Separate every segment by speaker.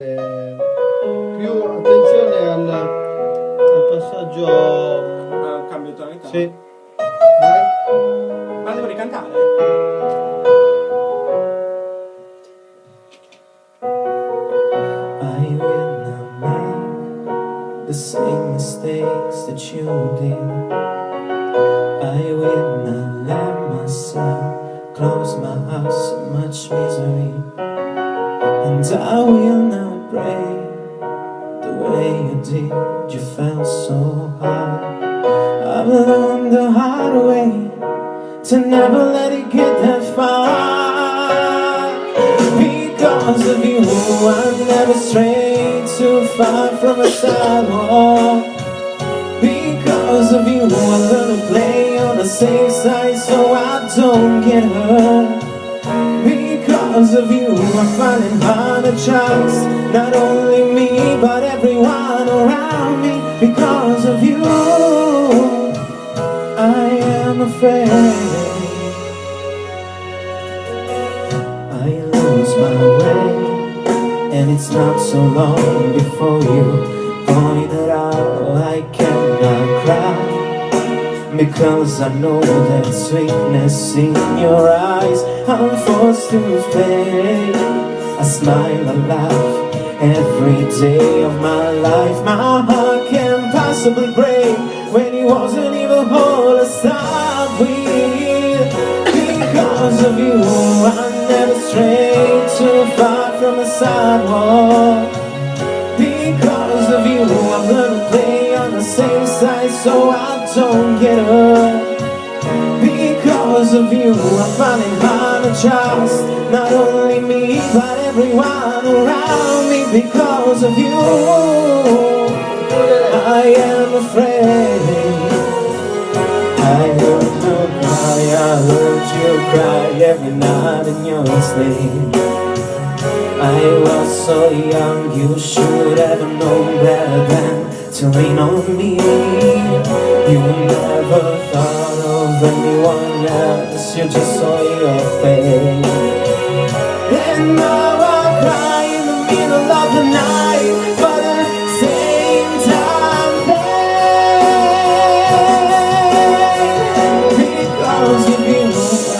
Speaker 1: Più attenzione al passaggio.
Speaker 2: Al cambio di tonalità?
Speaker 1: Sì. Vai.
Speaker 2: Ma devo ricantare?
Speaker 3: I will not make the same mistakes that you did. I will not let myself close my eyes to much misery. And I will not break the way you did. You felt so hard. I've learned the hard way to never let it get that far. Because of you, I never strayed too far from a sidewalk. Because of you, I learned to play on the safe side so I don't get hurt. Because of you, I find it hard to trust not only me, but everyone around me. Because of you, I am afraid I lose my way. And it's not so long before you pointed out I cannot cry, because I know that sweetness in your eyes I'm forced to fade. I smile and laugh every day of my life. My heart can't possibly break when it wasn't even whole to start with. Because of you, I never strayed too far from the sidewalk. Because of you, I've learned to play on the same side so I don't get hurt. Because of you, I find it hard to trust not only me, but everyone around me. Because of you, I am afraid. I heard you cry, I heard you cry every night in your sleep. I was so young, you should have known better than to lean on me. You never thought of anyone else, you just saw your face. And now I cry in the middle of the night for the same time pain. Because of you,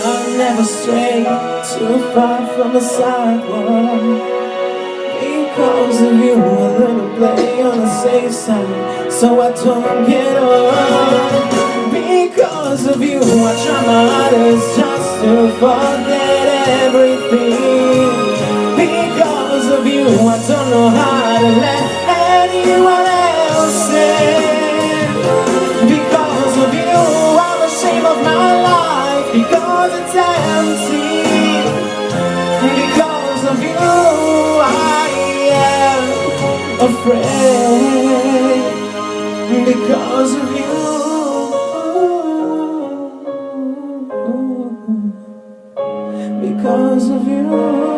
Speaker 3: I never strayed too far from the sidewalk. Because of you, I learn to play on the safe side so I don't get hurt. Because of you, I try my hardest just to forget everything. Because of you, I don't know how to let anyone else in. Because of you, I'm ashamed of my life, because it's empty. Because of you, I am afraid. Because of you, because of you.